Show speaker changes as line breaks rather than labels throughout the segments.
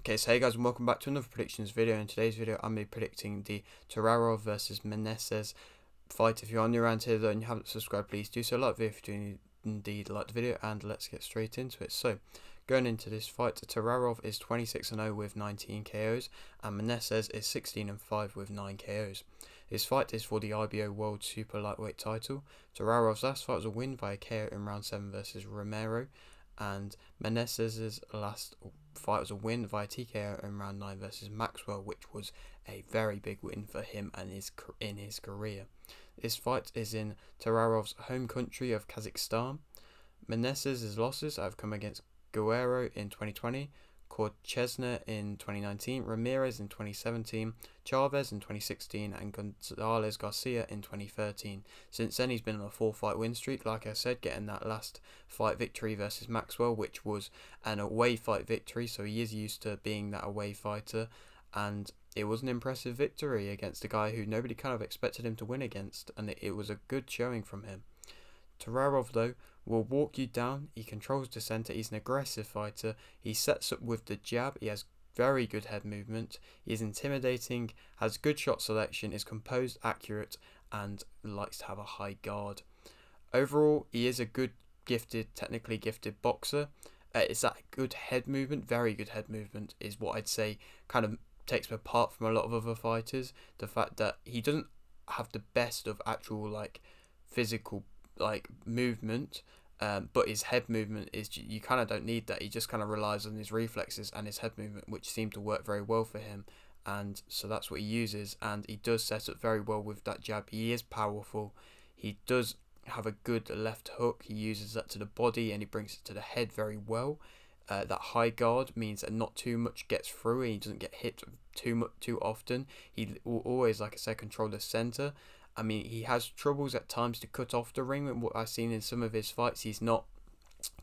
Okay, so hey guys, and welcome back to another predictions video. In today's video, I'm going to be predicting the Turarov versus Meneses fight. If you're on your round here though and you haven't subscribed, please do so. Like the video if you do indeed like the video, and let's get straight into it. So, going into this fight, Turarov is 26-0 with 19 KOs, and Meneses is 16-5 with 9 KOs. This fight is for the IBO World Super Lightweight title. Turarov's last fight was a win via KO in round 7 versus Romero, and Meneses' last fight was a win via TKO in round 9 versus Maxwell, which was a very big win for him and in his career. This fight is in Turarov's home country of Kazakhstan. Meneses' losses have come against Guerrero in 2020, Korchesner in 2019, Ramirez in 2017, Chavez in 2016, and Gonzalez Garcia in 2013. Since then, he's been on a 4-fight win streak, like I said, getting that last fight victory versus Maxwell, which was an away fight victory, so he is used to being that away fighter, and it was an impressive victory against a guy who nobody kind of expected him to win against, and it was a good showing from him. Turarov, though, will walk you down. He controls the centre. He's an aggressive fighter. He sets up with the jab. He has very good head movement. He is intimidating, has good shot selection, is composed, accurate, and likes to have a high guard. Overall, he is a good, technically gifted boxer. It's that good head movement, very good head movement, is what I'd say kind of takes him apart from a lot of other fighters. The fact that he doesn't have the best of actual physical movement, but his head movement is, you kind of don't need that. He just kind of relies on his reflexes and his head movement, which seem to work very well for him, and so that's what he uses. And he does set up very well with that jab. He is powerful. He does have a good left hook. He uses that to the body and he brings it to the head very well. That high guard means that not too much gets through and he doesn't get hit too often. He will always, like I said, control the center. I mean, he has troubles at times to cut off the ring. What I've seen in some of his fights, he's not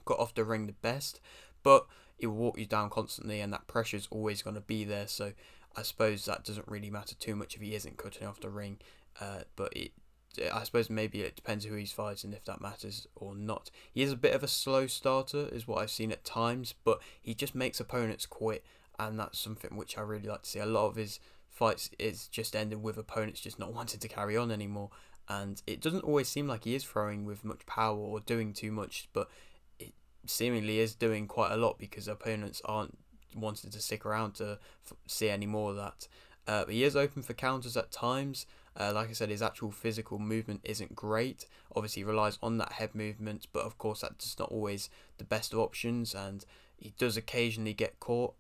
got off the ring the best, but he will walk you down constantly, and that pressure is always going to be there. So I suppose that doesn't really matter too much if he isn't cutting off the ring. But I suppose maybe it depends who he's fighting if that matters or not. He is a bit of a slow starter, is what I've seen at times, but he just makes opponents quit, and that's something which I really like to see. A lot of his fights is just ending with opponents just not wanting to carry on anymore, and it doesn't always seem like he is throwing with much power or doing too much, but it seemingly is doing quite a lot because opponents aren't wanting to stick around to see any more of that. But he is open for counters at times. Like I said, his actual physical movement isn't great. Obviously, he relies on that head movement, but of course that's not always the best of options, and he does occasionally get caught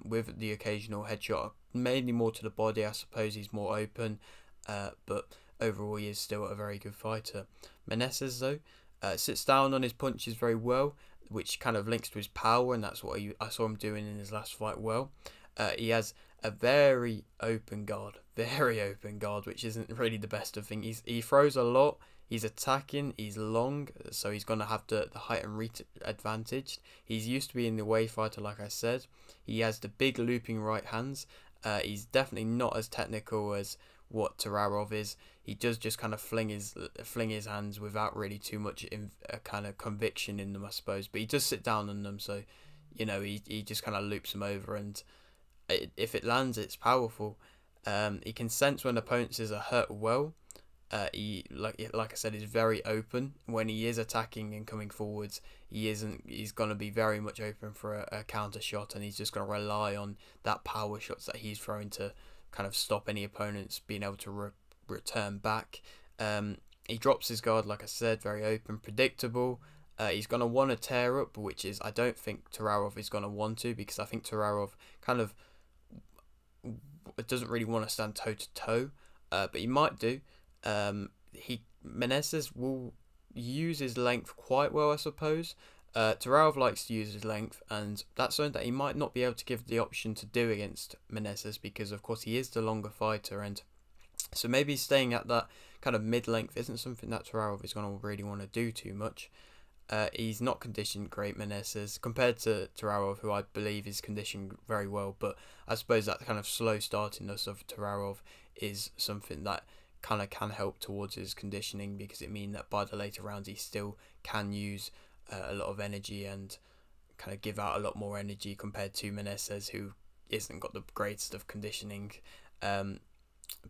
with the occasional headshot, mainly more to the body. I suppose he's more open, but overall he is still a very good fighter. Meneses, though, sits down on his punches very well, which kind of links to his power, and that's what I saw him doing in his last fight well. He has a very open guard, which isn't really the best of things. He throws a lot. He's attacking, he's long, so he's going to have the height and reach advantage. He's used to being the away fighter, like I said. He has the big looping right hands. He's definitely not as technical as what Turarov is. He does just kind of fling his hands without really too much kind of conviction in them, I suppose. But he does sit down on them, so you know he just kind of loops them over, and if it lands, it's powerful. He can sense when opponents are hurt well. He like I said, is very open when he is attacking and coming forwards. He's gonna be very much open for a counter shot, and he's just gonna rely on that power shots that he's throwing to kind of stop any opponents being able to return back. He drops his guard, like I said, very open, predictable. He's gonna want to tear up, which is I don't think Turarov is gonna want to, because I think Turarov kind of doesn't really want to stand toe to toe, but he might do. Meneses will use his length quite well, I suppose. Turarov likes to use his length, and that's something that he might not be able to give the option to do against Meneses, because of course he is the longer fighter, and so maybe staying at that kind of mid-length isn't something that Turarov is going to really want to do too much. He's not conditioned great, Meneses, compared to Turarov, who I believe is conditioned very well, but I suppose that kind of slow startiness of Turarov is something that kind of can help towards his conditioning, because it means that by the later rounds he still can use a lot of energy and kind of give out a lot more energy compared to Meneses, who isn't got the greatest of conditioning.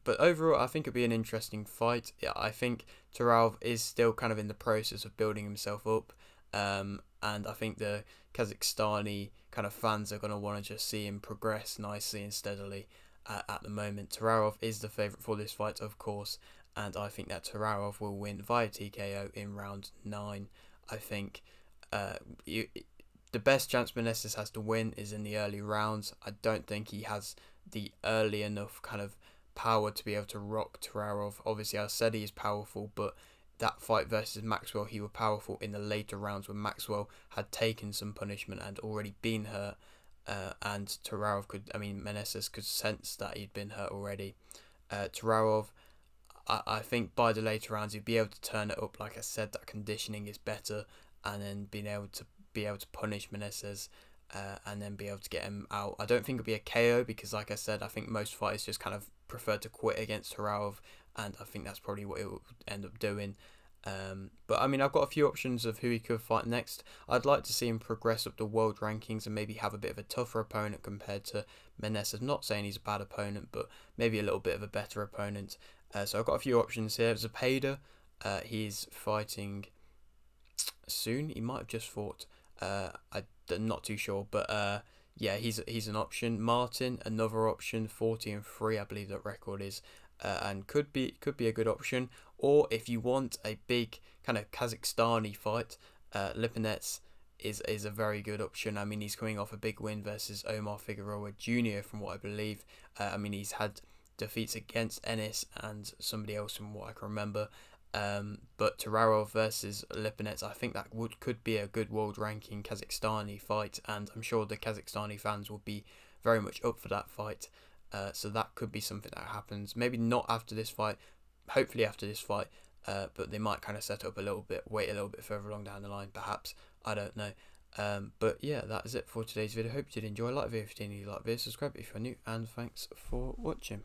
But overall, I think it'll be an interesting fight. Yeah, I think Turarov is still kind of in the process of building himself up, and I think the Kazakhstani kind of fans are going to want to just see him progress nicely and steadily. At the moment, Turarov is the favourite for this fight, of course, and I think that Turarov will win via TKO in round 9. I think the best chance Meneses has to win is in the early rounds. I don't think he has the early enough kind of power to be able to rock Turarov. Obviously, I said he is powerful, but that fight versus Maxwell, he was powerful in the later rounds when Maxwell had taken some punishment and already been hurt, and Turarov Meneses could sense that he'd been hurt already. Turarov, I think by the later rounds he'd be able to turn it up. Like I said, that conditioning is better, and then being able to punish Meneses, and then be able to get him out. I don't think it'll be a KO because, like I said, I think most fighters just kind of prefer to quit against Turarov, and I think that's probably what it will end up doing. But I mean, I've got a few options of who he could fight next. I'd like to see him progress up the world rankings and maybe have a bit of a tougher opponent compared to Meneses. Not saying he's a bad opponent, but maybe a little bit of a better opponent. So I've got a few options here. Zepeda, he's fighting soon. He might have just fought. I'm not too sure, but yeah, he's an option. Martin, another option, 40-3, I believe that record is, and could be a good option. Or if you want a big kind of Kazakhstani fight, Lipinets is a very good option. I mean, he's coming off a big win versus Omar Figueroa Jr. from what I believe. I mean, he's had defeats against Ennis and somebody else from what I can remember. But Turarov versus Lipinets, I think that could be a good world ranking Kazakhstani fight, and I'm sure the Kazakhstani fans will be very much up for that fight. So that could be something that happens. Maybe not after this fight, hopefully after this fight, but they might kind of set up a little bit, wait a little bit further along down the line, perhaps. I don't know. But yeah, that is it for today's video. Hope you did enjoy. Like the video if you did, like the video, subscribe if you're new, and thanks for watching.